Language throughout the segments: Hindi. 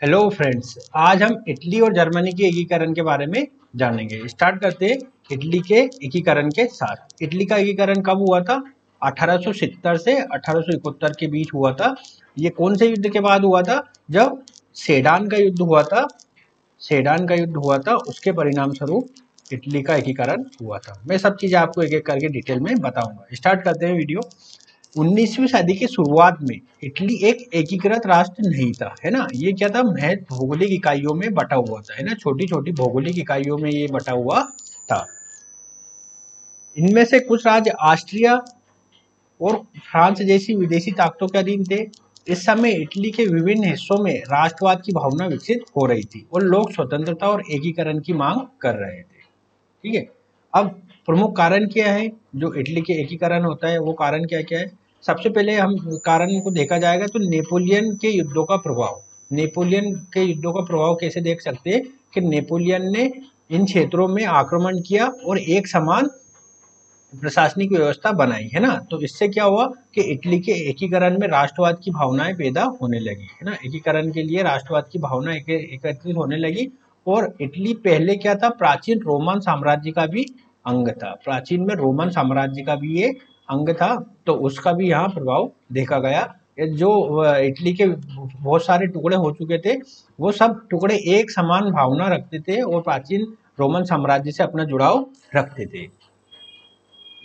हेलो फ्रेंड्स, आज हम इटली और जर्मनी के एकीकरण के बारे में जानेंगे। स्टार्ट करते हैं इटली के एकीकरण के साथ। इटली का एकीकरण कब हुआ था? 1870 से 1871 के बीच हुआ था। ये कौन से युद्ध के बाद हुआ था? जब सेडान का युद्ध हुआ था। सेडान का युद्ध हुआ था, उसके परिणाम स्वरूप इटली का एकीकरण हुआ था। मैं सब चीजें आपको एक एक करके डिटेल में बताऊंगा। स्टार्ट करते हैं वीडियो। 19वीं सदी की शुरुआत में इटली एक एकीकृत राष्ट्र नहीं था, है ना। ये क्या था? महज भौगोलिक इकाइयों में बटा हुआ था, है ना। छोटी छोटी भौगोलिक इकाइयों में ये बटा हुआ था। इनमें से कुछ राज्य ऑस्ट्रिया और फ्रांस जैसी विदेशी ताकतों के अधीन थे। इस समय इटली के विभिन्न हिस्सों में राष्ट्रवाद की भावना विकसित हो रही थी और लोग स्वतंत्रता और एकीकरण की मांग कर रहे थे। ठीक है। अब प्रमुख कारण क्या है जो इटली के एकीकरण होता है? वो कारण क्या क्या है? सबसे पहले हम कारण को देखा जाएगा तो नेपोलियन के युद्धों का प्रभाव। नेपोलियन के युद्धों का प्रभाव कैसे देख सकते हैं कि नेपोलियन ने इन क्षेत्रों में आक्रमण किया और एक समान प्रशासनिक व्यवस्था बनाई, है ना। तो इससे क्या हुआ कि इटली के एकीकरण में राष्ट्रवाद की भावनाएं पैदा होने लगी, है ना। एकीकरण के लिए राष्ट्रवाद की भावना एकत्रित होने लगी। और इटली पहले क्या था? प्राचीन रोमन साम्राज्य का भी अंग था। प्राचीन में रोमन साम्राज्य का भी ये अंग था, तो उसका भी यहाँ प्रभाव देखा गया। जो इटली के बहुत सारे टुकड़े हो चुके थे, वो सब टुकड़े एक समान भावना रखते थे और प्राचीन रोमन साम्राज्य से अपना जुड़ाव रखते थे।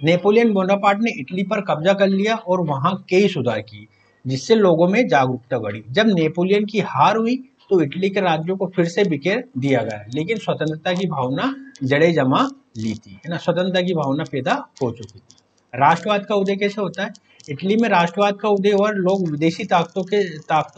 नेपोलियन बोनापार्ट ने इटली पर कब्जा कर लिया और वहां कई सुधार किए, जिससे लोगों में जागरूकता बढ़ी। जब नेपोलियन की हार हुई तो इटली के राज्यों को फिर से बिखेर दिया गया, लेकिन स्वतंत्रता की भावना जड़ें जमा ली थी, है ना। स्वतंत्रता की भावना पैदा हो चुकी थी। राष्ट्रवाद का उदय कैसे होता है? इटली में राष्ट्रवाद का उदय हुआ। लोग विदेशी ताकतों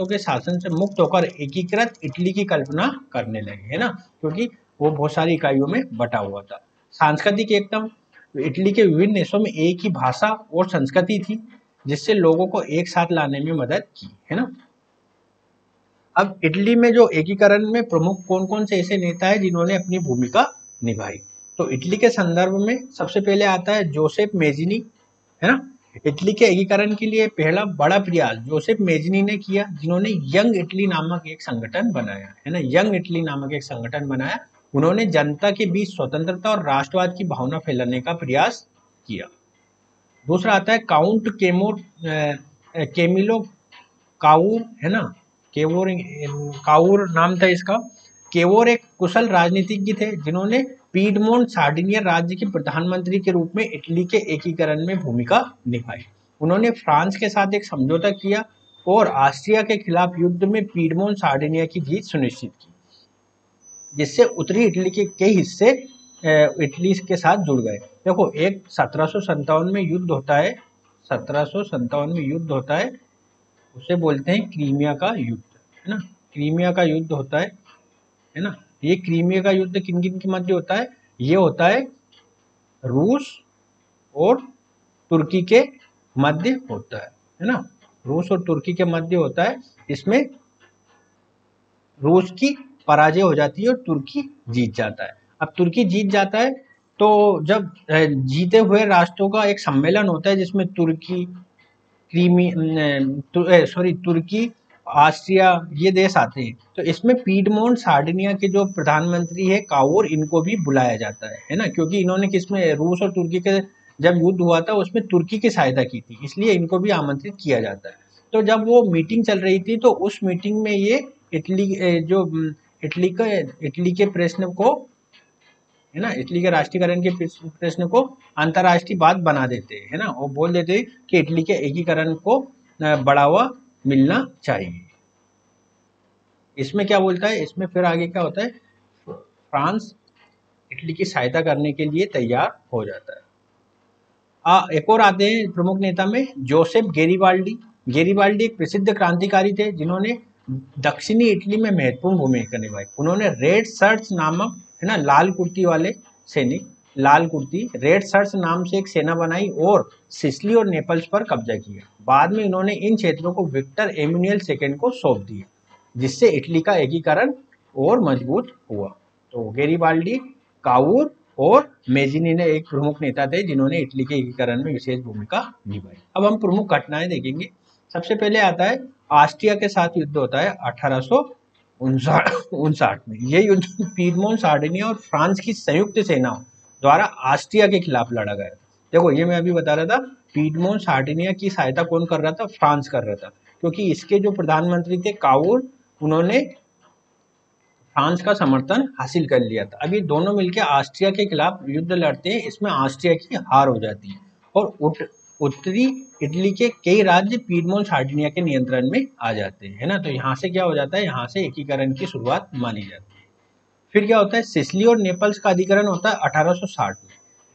के शासन से मुक्त होकर एकीकृत इटली की कल्पना करने लगे, है ना, क्योंकि वो बहुत सारी इकाइयों में बटा हुआ था। सांस्कृतिक एकता। इटली के विभिन्न देशों में एक ही भाषा और संस्कृति थी, जिससे लोगों को एक साथ लाने में मदद की, है ना। अब इटली में जो एकीकरण में प्रमुख कौन कौन से ऐसे नेता है जिन्होंने अपनी भूमिका निभाई? तो इटली के संदर्भ में सबसे पहले आता है जोसेफ मेजिनी, है ना। इटली के एकीकरण के लिए पहला बड़ा प्रयास जोसेफ मेजिनी ने किया, जिन्होंने यंग इटली नामक एक संगठन बनाया, है ना। यंग इटली नामक एक संगठन बनाया। उन्होंने जनता के बीच स्वतंत्रता और राष्ट्रवाद की भावना फैलाने का प्रयास किया। दूसरा आता है काउंट केमिलो काउर, है ना। केवोर काउर नाम था इसका। केवोर एक कुशल राजनीतिज्ञ थे, जिन्होंने पीडमोंट सार्डिनिया राज्य के प्रधानमंत्री के रूप में इटली के एकीकरण में भूमिका निभाई। उन्होंने फ्रांस के साथ एक समझौता किया और ऑस्ट्रिया के खिलाफ युद्ध में पीडमोंट सार्डिनिया की जीत सुनिश्चित की, जिससे उत्तरी इटली के कई हिस्से इटली के साथ जुड़ गए। देखो, एक 1757 में युद्ध होता है। 1757 में युद्ध होता है, उसे बोलते हैं क्रीमिया का युद्ध, है ना। क्रीमिया का युद्ध होता है ना। ये क्रीमिया का युद्ध किन किन के मध्य होता है? ये होता है रूस और तुर्की के मध्य होता है ना। रूस और तुर्की के मध्य होता है। इसमें रूस की पराजय हो जाती है और तुर्की जीत जाता है। अब तुर्की जीत जाता है तो जब जीते हुए राष्ट्रों का एक सम्मेलन होता है, जिसमें तुर्की, तुर्की, ऑस्ट्रिया, ये देश आते हैं। तो इसमें पीडमोंट सार्डिनिया के जो प्रधानमंत्री है काउर, इनको भी बुलाया जाता है ना, क्योंकि इन्होंने किसमें, रूस और तुर्की के जब युद्ध हुआ था उसमें तुर्की की सहायता की थी, इसलिए इनको भी आमंत्रित किया जाता है। तो जब वो मीटिंग चल रही थी तो उस मीटिंग में ये इटली जो इटली के प्रश्न को, है ना, इटली के राष्ट्रीयकरण के प्रश्न को अंतर्राष्ट्रीय बात बना देते हैं, है ना। वो बोल देते हैं कि इटली के एकीकरण को बढ़ावा मिलना चाहिए। इसमें क्या बोलता है? इसमें फिर आगे क्या होता है? फ्रांस इटली की सहायता करने के लिए तैयार हो जाता है। एक और आते हैं प्रमुख नेता में, जोसेफ गेरिबाल्डी। गेरिबाल्डी एक प्रसिद्ध क्रांतिकारी थे, जिन्होंने दक्षिणी इटली में महत्वपूर्ण भूमिका निभाई। उन्होंने रेड शर्ट्स नामक, है ना, लाल कुर्ती वाले सैनिक, लाल कुर्ती, रेड शर्ट्स नाम से एक सेना बनाई और सिसिली और नेपल्स पर कब्जा किया। बाद में इन्होंने इन क्षेत्रों को विक्टर एम्यूनियल सेकेंड को सौंप दिया, जिससे इटली का एकीकरण और मजबूत हुआ। तो गेरिबाल्डी, काउर और मेजिनी ने एक प्रमुख नेता थे, जिन्होंने इटली के एकीकरण में विशेष भूमिका निभाई। अब हम प्रमुख घटनाएं देखेंगे। सबसे पहले आता है ऑस्ट्रिया के साथ युद्ध होता है 1869 1959 में ये युद्ध पीडमोंट, सार्डिनिया और फ्रांस की संयुक्त सेनाओं द्वारा ऑस्ट्रिया के खिलाफ लड़ा गया। देखो ये मैं अभी बता रहा था, पीडमोंट सार्डिनिया की सहायता कौन कर रहा था? फ्रांस कर रहा था, क्योंकि इसके जो प्रधानमंत्री थे काउर, उन्होंने फ्रांस का समर्थन हासिल कर लिया था। अभी दोनों मिलकर ऑस्ट्रिया के खिलाफ युद्ध लड़ते हैं, इसमें ऑस्ट्रिया की हार हो जाती है और उत्तरी इटली के कई राज्य पीडमोंट सार्डिनिया के नियंत्रण में आ जाते हैं, है ना। तो यहाँ से क्या हो जाता है? यहाँ से एकीकरण की शुरुआत मानी जाती है। फिर क्या होता है? सिसिली और नेपल्स का अधिकरण होता है 1860 में।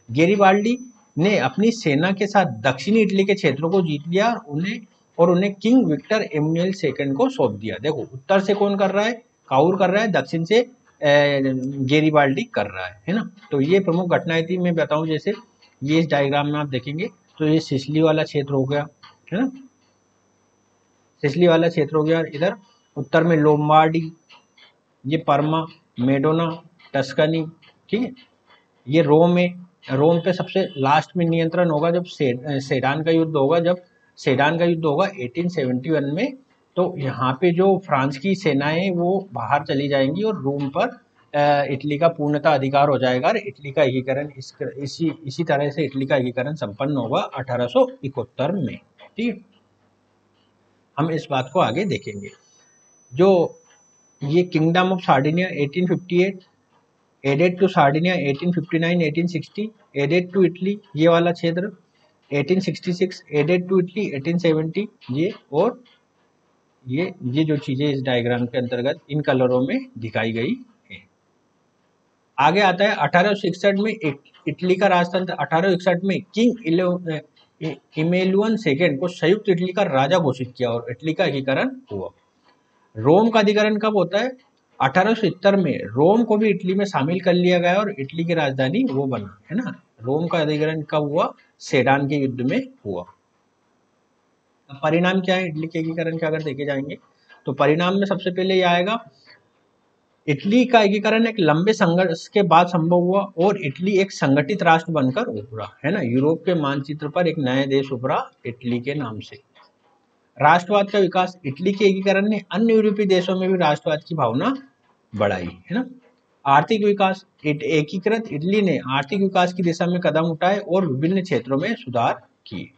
गेरिबाल्डी ने अपनी सेना के साथ दक्षिणी इटली के क्षेत्रों को जीत लिया और उन्हें किंग विक्टर एमुनुएल सेकंड को सौंप दिया। देखो उत्तर से कौन कर रहा है? काउर कर रहा है, दक्षिण से गेरिबाल्डी कर रहा है ना। तो ये प्रमुख घटनाएं थी, मैं बताऊं जैसे ये इस डायग्राम में आप देखेंगे तो ये सिसिली वाला क्षेत्र हो गया, है ना, सिसिली वाला क्षेत्र हो गया। इधर उत्तर में लोम्बार्डी, ये परमा, मेडोना, टस्कनी, ठीक है। ये रोम है, रोम पे सबसे लास्ट में नियंत्रण होगा जब सेडान का युद्ध होगा। जब सेडान का युद्ध होगा 1871 में, तो यहाँ पे जो फ्रांस की सेनाएं वो बाहर चली जाएंगी और रोम पर इटली का पूर्णतः अधिकार हो जाएगा और इटली का एकीकरण इसी तरह से इटली का एकीकरण संपन्न होगा 1871 में। ठीक है, हम इस बात को आगे देखेंगे। जो ये kingdom of Sardinia 1858, added to Sardinia 1859, 1860, added to Italy ये वाला क्षेत्र 1866, एडेड टू इटली 1870, ये और ये जो चीजें इस डायग्राम के अंतर्गत इन कलरों में दिखाई गई है। आगे आता है 1861 में इटली का राजतंत्र। 1861 में किंग इमेलुअन सेकेंड को संयुक्त इटली का राजा घोषित किया और इटली का एकीकरण हुआ। रोम का अधिकरण कब होता है? 1870 में रोम को भी इटली में शामिल कर लिया गया और इटली की राजधानी वो बना, है ना। रोम का अधिकरण कब हुआ? सेडान के युद्ध में हुआ। अब परिणाम क्या है इटली के एकीकरण के? अगर देखे जाएंगे तो परिणाम में सबसे पहले ये आएगा, इटली का एकीकरण एक लंबे संघर्ष के बाद संभव हुआ और इटली एक संगठित राष्ट्र बनकर उभरा, है ना। यूरोप के मानचित्र पर एक नया देश उभरा इटली के नाम से। राष्ट्रवाद का विकास, इटली के एकीकरण ने अन्य यूरोपीय देशों में भी राष्ट्रवाद की भावना बढ़ाई, है ना। आर्थिक विकास, एकीकृत इटली ने आर्थिक विकास की दिशा में कदम उठाए और विभिन्न क्षेत्रों में सुधार किए।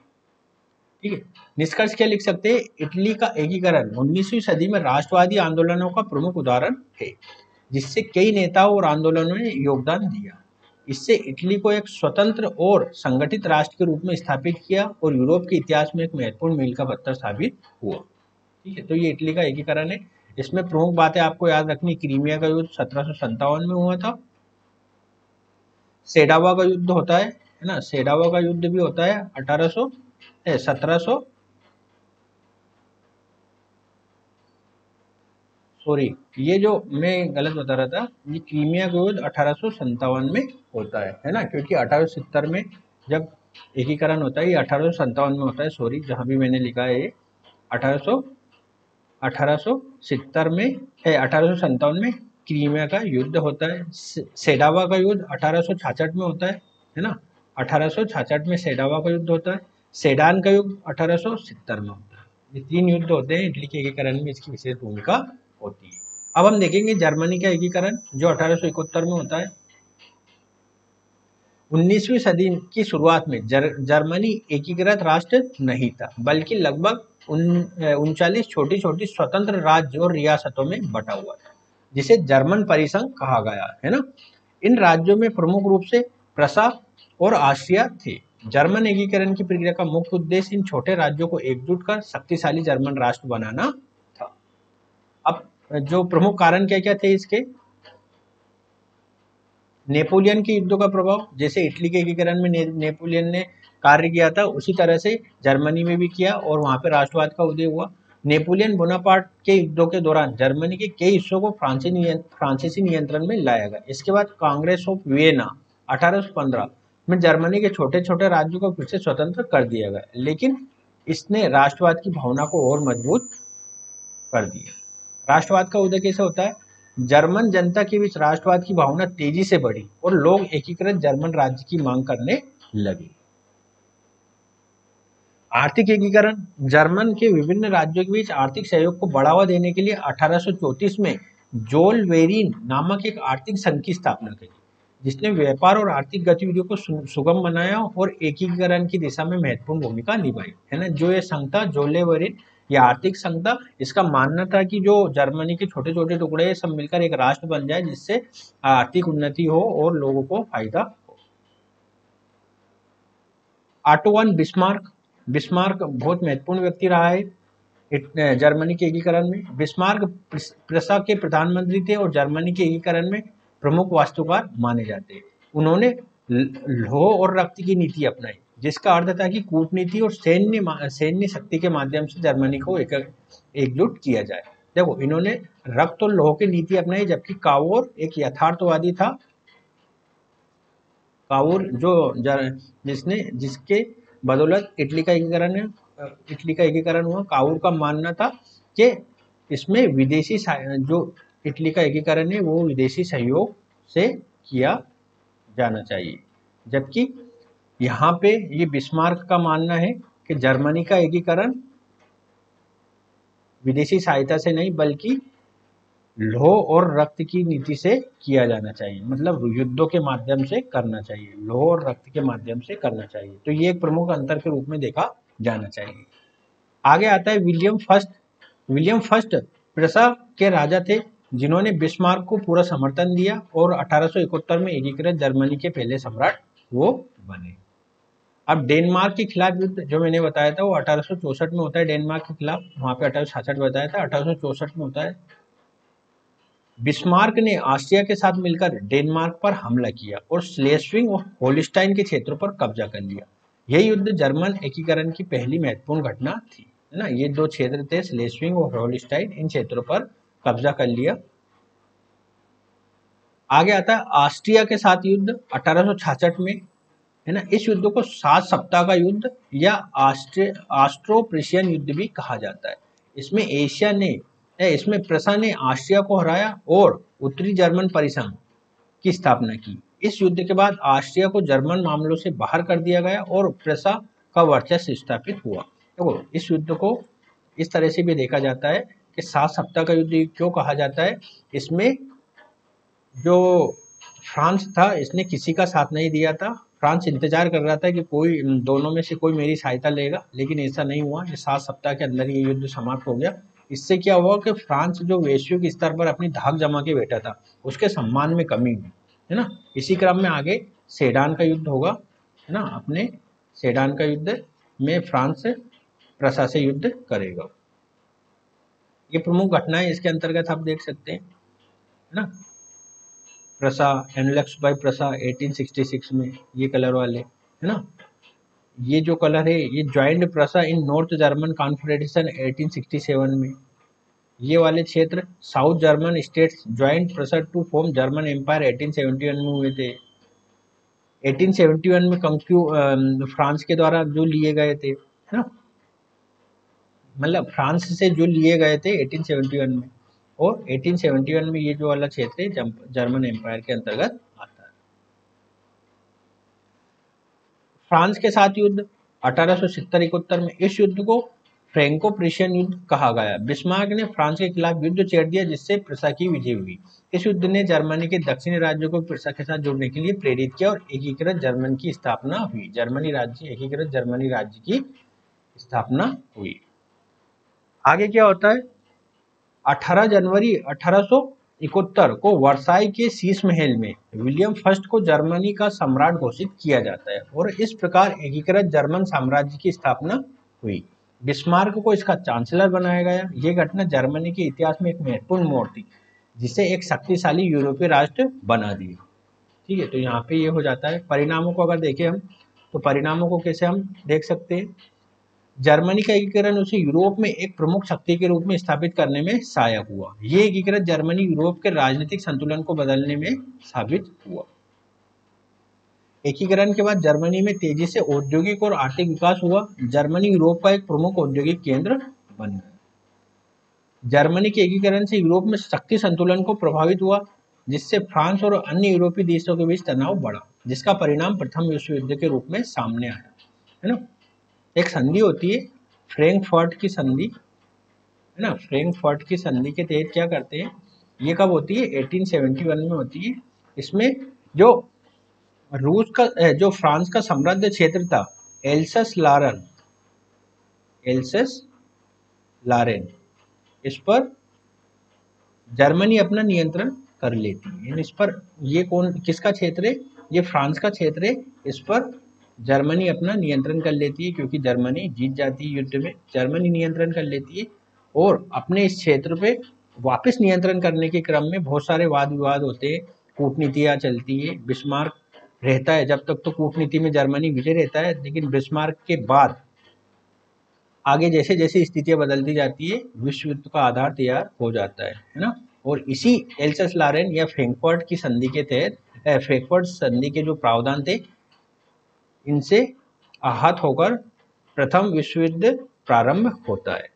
ठीक है, निष्कर्ष क्या लिख सकते हैं? इटली का एकीकरण 19वीं सदी में राष्ट्रवादी आंदोलनों का प्रमुख उदाहरण है, जिससे कई नेताओं और आंदोलनों ने योगदान दिया। इससे इटली को एक स्वतंत्र और संगठित राष्ट्र के रूप में स्थापित किया और यूरोप के इतिहास में एक महत्वपूर्ण मील का पत्थर साबित हुआ। ठीक है, तो ये इटली का एकीकरण है। इसमें प्रमुख बातें आपको याद रखनी, क्रीमिया का युद्ध 1757 में हुआ था। सेडावा का युद्ध होता है ना, सेडावा का युद्ध भी होता है 1700 सॉरी, ये जो मैं गलत बता रहा था, ये क्रीमिया का युद्ध 1857 में होता है ना, क्योंकि 1870 में जब एकीकरण होता है, ये 1857 में होता है। सॉरी, जहाँ भी मैंने लिखा है ये 1870 में है, 1857 में क्रीमिया का युद्ध होता है। सेडावा का युद्ध 1866 में होता है ना, 1866 में सेडावा का युद्ध होता है। सेडान का युद्ध 1870 में होता है। ये 3 युद्ध होते हैं, इटली के एकीकरण में इसकी विशेष भूमिका होती है। अब हम देखेंगे जर्मनी का एकीकरण जो 1871 में होता है। 19वीं सदी की शुरुआत में जर्मनी एकीकृत राष्ट्र नहीं था, बल्कि लगभग 39 छोटी छोटी स्वतंत्र राज्य और रियासतों में बटा हुआ था, जिसे जर्मन परिसंघ कहा गया, है ना। इन राज्यों में प्रमुख रूप से प्रसा और ऑस्ट्रिया थे। जर्मन एकीकरण की प्रक्रिया का मुख्य उद्देश्य इन छोटे राज्यों को एकजुट कर शक्तिशाली जर्मन राष्ट्र बनाना था। अब जो प्रमुख कारण क्या क्या थे इसके? नेपोलियन के युद्धों का प्रभाव, जैसे इटली के एकीकरण में नेपोलियन ने कार्य किया था, उसी तरह से जर्मनी में भी किया और वहां पे राष्ट्रवाद का उदय हुआ। नेपोलियन बोनापार्ट के युद्धों के दौरान जर्मनी के कई हिस्सों को फ्रांसीसी नियंत्रण में लाया गया। इसके बाद कांग्रेस ऑफ वियना 1815 में जर्मनी के छोटे छोटे राज्यों को फिर से स्वतंत्र कर दिया गया, लेकिन इसने राष्ट्रवाद की भावना को और मजबूत कर दिया। राष्ट्रवाद का उदय कैसे होता है? जर्मन जनता के बीच राष्ट्रवाद की भावना तेजी से बढ़ी और लोग एकीकृत जर्मन राज्य की मांग करने लगे। आर्थिक एकीकरण, जर्मन के विभिन्न राज्यों के बीच आर्थिक सहयोग को बढ़ावा देने के लिए 1834 में जोल वेरिन नामक एक आर्थिक संघ की स्थापना करी, जिसने व्यापार और आर्थिक गतिविधियों को सुगम बनाया और एकीकरण की दिशा में महत्वपूर्ण भूमिका निभाई, है ना। जो ये संघ था जोले वेरिन, ये आर्थिक संघ था। इसका मानना था कि जो जर्मनी के छोटे छोटे टुकड़े सब मिलकर एक राष्ट्र बन जाए, जिससे आर्थिक उन्नति हो और लोगों को फायदा हो। ऑटो वन बिस्मार्क, बिस्मार्क बहुत महत्वपूर्ण व्यक्ति रहा है जर्मनी के एकीकरण में। बिस्मार्क प्रूसिया के प्रधानमंत्री थे और जर्मनी के एकीकरण में प्रमुख वास्तुकार माने जाते हैं। उन्होंने लौह और रक्त की नीति अपनाई, जिसका अर्थ था कि कूटनीति और सैन्य शक्ति के माध्यम से जर्मनी को एकजुट किया जाए। देखो, इन्होंने रक्त और लौह की नीति अपनाई, जबकि काउर एक यथार्थवादी था। काउर जिसके बदौलत इटली का एकीकरण हुआ। काउर का मानना था कि इसमें विदेशी जो इटली का एकीकरण है वो विदेशी सहयोग से किया जाना चाहिए, जबकि यहाँ पे ये बिस्मार्क का मानना है कि जर्मनी का एकीकरण विदेशी सहायता से नहीं बल्कि लौह और रक्त की नीति से किया जाना चाहिए, मतलब युद्धों के माध्यम से करना चाहिए, लौह और रक्त के माध्यम से करना चाहिए। तो ये एक प्रमुख अंतर के रूप में देखा जाना चाहिए। आगे आता है William first. William first Prussia के राजा थे, जिन्होंने बिस्मार्क को पूरा समर्थन दिया और 1871 में एकीकृत जर्मनी के पहले सम्राट वो बने। अब डेनमार्क के खिलाफ युद्ध जो मैंने बताया था वो 1864 में होता है डेनमार्क के खिलाफ, वहां पे 1866 बताया था, 1864 में होता है। बिस्मार्क ने ऑस्ट्रिया के साथ मिलकर डेनमार्क पर हमला किया और स्लेस्विंग और होलिस्टाइन के क्षेत्रों पर कब्जा कर लिया। यह युद्ध जर्मन एकीकरण की पहली महत्वपूर्ण घटना थी, है ना। ये दो क्षेत्र थे, स्लेस्विंग और होलिस्टाइन, इन क्षेत्रों पर कब्जा कर लिया। आगे आता है ऑस्ट्रिया के साथ युद्ध 1866 में, है ना। इस युद्ध को 7 सप्ताह का युद्ध या ऑस्ट्रो प्रूसियन युद्ध भी कहा जाता है। इसमें प्रूसिया ने ऑस्ट्रिया को हराया और उत्तरी जर्मन परिसंघ की स्थापना की। इस युद्ध के बाद ऑस्ट्रिया को जर्मन मामलों से बाहर कर दिया गया और प्रूसिया का वर्चस्व स्थापित हुआ। तो इस युद्ध को इस तरह से भी देखा जाता है कि 7 सप्ताह का युद्ध क्यों कहा जाता है। इसमें जो फ्रांस था इसने किसी का साथ नहीं दिया था। फ्रांस इंतजार कर रहा था कि कोई दोनों में से कोई मेरी सहायता लेगा, लेकिन ऐसा नहीं हुआ। ये 7 सप्ताह के अंदर ये युद्ध समाप्त हो गया। इससे क्या हुआ कि फ्रांस जो वैश्विक स्तर पर अपनी धाक जमा के बैठा था, उसके सम्मान में कमी हुई, है ना। इसी क्रम में आगे सेडान का युद्ध होगा, है ना। अपने सेडान का युद्ध में फ्रांस प्रूसिया से युद्ध करेगा। ये प्रमुख घटनाएं इसके अंतर्गत आप देख सकते हैं, है ना। प्रूसिया एनलेक्स बाय प्रूसिया 1866 में, ये कलर वाले, है ना। ये जो कलर है ये joined Prussia in North German Confederation 1867 में। ये वाले क्षेत्र south German states joined Prussia to form German empire 1871 में हुए थे। 1871 में फ्रांस के द्वारा जो लिए गए थे, है ना, मतलब फ्रांस से जो लिए गए थे 1871 में, और 1871 में ये जो वाला क्षेत्र है जर्मन एम्पायर के अंतर्गत आता है। फ्रांस के साथ युद्ध 1870-71 में, इस युद्ध को फ्रैंको प्रूसियन युद्ध कहा गया। बिस्मार्क ने फ्रांस के खिलाफ युद्ध छेड़ दिया, जिससे प्रूसिया की विजय हुई। इस युद्ध ने जर्मनी के दक्षिणी राज्यों को प्रूसिया के साथ जुड़ने के लिए प्रेरित किया और एकीकृत जर्मनी की स्थापना हुई। एकीकृत जर्मनी राज्य की स्थापना हुई। आगे क्या होता है, 18 जनवरी 1871 को वर्साई के शीश महल में विलियम फर्स्ट को जर्मनी का सम्राट घोषित किया जाता है और इस प्रकार एकीकृत जर्मन साम्राज्य की स्थापना हुई। बिस्मार्क को इसका चांसलर बनाया गया। यह घटना जर्मनी के इतिहास में एक महत्वपूर्ण मोड़ थी, जिसे एक शक्तिशाली यूरोपीय राष्ट्र बना दिया। ठीक है, तो यहाँ पे ये हो जाता है। परिणामों को अगर देखें हम, तो परिणामों को कैसे हम देख सकते हैं। जर्मनी का एकीकरण उसे यूरोप में एक प्रमुख शक्ति के रूप में स्थापित करने में सहायक हुआ। ये एकीकरण जर्मनी यूरोप के राजनीतिक संतुलन को बदलने में साबित हुआ। एकीकरण के बाद जर्मनी में तेजी से औद्योगिक और आर्थिक विकास हुआ। जर्मनी यूरोप का एक प्रमुख औद्योगिक केंद्र बन गया। जर्मनी के एकीकरण से यूरोप में शक्ति संतुलन को प्रभावित हुआ, जिससे फ्रांस और अन्य यूरोपीय देशों के बीच तनाव बढ़ा, जिसका परिणाम प्रथम विश्व युद्ध के रूप में सामने आया, है ना। एक संधि होती है फ्रैंकफर्ट की संधि, है ना। फ्रैंकफर्ट की संधि के तहत क्या करते हैं, ये कब होती है? 1871 में होती है। इसमें जो जो फ्रांस का समृद्ध क्षेत्र था, एल्सस लारन, एल्सस लारेन, इस पर जर्मनी अपना नियंत्रण कर लेती है। यानी इस पर, ये कौन किसका क्षेत्र है? ये फ्रांस का क्षेत्र है। इस पर जर्मनी अपना नियंत्रण कर लेती है, क्योंकि जर्मनी जीत जाती है युद्ध में, जर्मनी नियंत्रण कर लेती है। और अपने इस क्षेत्र पे वापस नियंत्रण करने के क्रम में बहुत सारे वाद विवाद होते हैं, कूटनीतियाँ चलती है। बिस्मार्क रहता है, जब तक तो कूटनीति में जर्मनी विजय रहता है, लेकिन बिस्मार्क के बाद आगे जैसे जैसे स्थितियां बदलती जाती है, विश्व युद्ध का आधार तैयार हो जाता है ना। और इसी एल्सस लारेन या फ्रैंकफर्ट की संधि के तहत, फ्रैंकफर्ट संधि के जो प्रावधान थे, इनसे आहत होकर प्रथम विश्व युद्ध प्रारंभ होता है।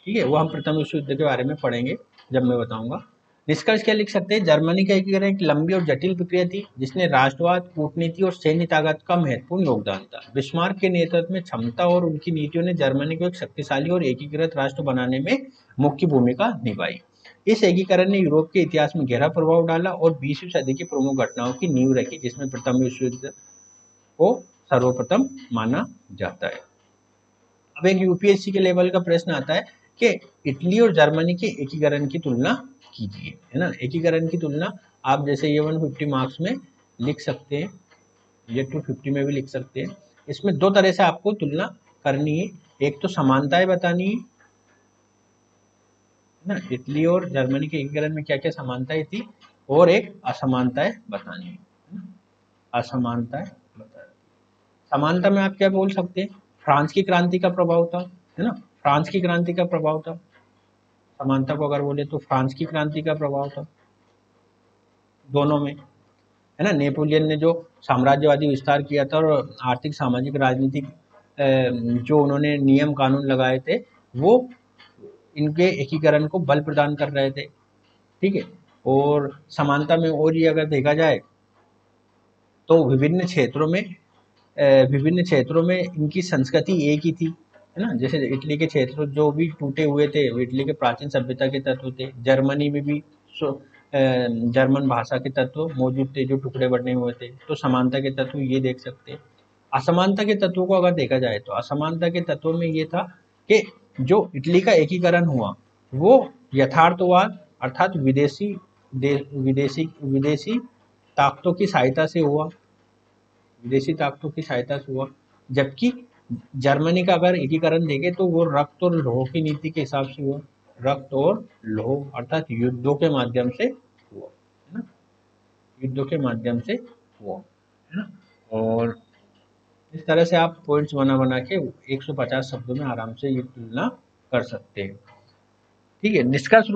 ठीक है, वो हम प्रथम विश्व युद्ध के बारे में पढ़ेंगे जब मैं बताऊंगा। निष्कर्ष क्या लिख सकते हैं? जर्मनी का एकीकरण एक लंबी और जटिल प्रक्रिया थी, जिसने राष्ट्रवाद, कूटनीति और सैन्य ताकत का महत्वपूर्ण योगदान था। बिस्मार्क के नेतृत्व में क्षमता और उनकी नीतियों ने जर्मनी को एक शक्तिशाली और एकीकृत राष्ट्र बनाने में मुख्य भूमिका निभाई। इस एकीकरण ने यूरोप के इतिहास में गहरा प्रभाव डाला और 20वीं सदी की प्रमुख घटनाओं की नींव रखी, जिसमें प्रथम विश्व युद्ध को सर्वप्रथम माना जाता है। अब एक यूपीएससी के लेवल का प्रश्न आता है कि इटली और जर्मनी के एकीकरण की तुलना कीजिए, है ना। एकीकरण की तुलना आप जैसे ये 150 मार्क्स में लिख सकते हैं, ये 250 में भी लिख सकते हैं। इसमें दो तरह से आपको तुलना करनी है, एक तो समानताएं बतानी है ना, इटली और जर्मनी के एकीकरण में क्या क्या समानताएं थी, और एक असमानताएं बतानी है ना? असमानताएं बतानी। समानता में आप क्या बोल सकते हैं? फ्रांस की क्रांति का प्रभाव था, है ना, फ्रांस की क्रांति का प्रभाव था। समानता को अगर बोले तो फ्रांस की क्रांति का प्रभाव था दोनों में, है ना। नेपोलियन ने जो साम्राज्यवादी विस्तार किया था और आर्थिक, सामाजिक, राजनीतिक जो उन्होंने नियम कानून लगाए थे, वो इनके एकीकरण को बल प्रदान कर रहे थे। ठीक है। और समानता में और ये अगर देखा जाए तो विभिन्न क्षेत्रों में इनकी संस्कृति एक ही थी, है ना। जैसे इटली के क्षेत्र जो भी टूटे हुए थे, वो इटली के प्राचीन सभ्यता के तत्व थे। जर्मनी में भी जर्मन भाषा के तत्व मौजूद थे जो टुकड़े बने हुए थे। तो समानता के तत्व ये देख सकते हैं। असमानता के तत्वों को अगर देखा जाए तो असमानता के तत्वों में ये था कि जो इटली का एकीकरण हुआ वो यथार्थवाद अर्थात विदेशी ताकतों की सहायता से हुआ, विदेशी ताकतों की सहायता से हुआ। जबकि जर्मनी का अगर एकीकरण देखें तो वो रक्त और लौह की नीति के हिसाब से हुआ, रक्त और लौह अर्थात युद्धों के माध्यम से हुआ, है ना, युद्धों के माध्यम से हुआ, है ना। और इस तरह से आप पॉइंट्स बना बना के 150 शब्दों में आराम से ये तुलना कर सकते हैं। ठीक है, निष्कर्ष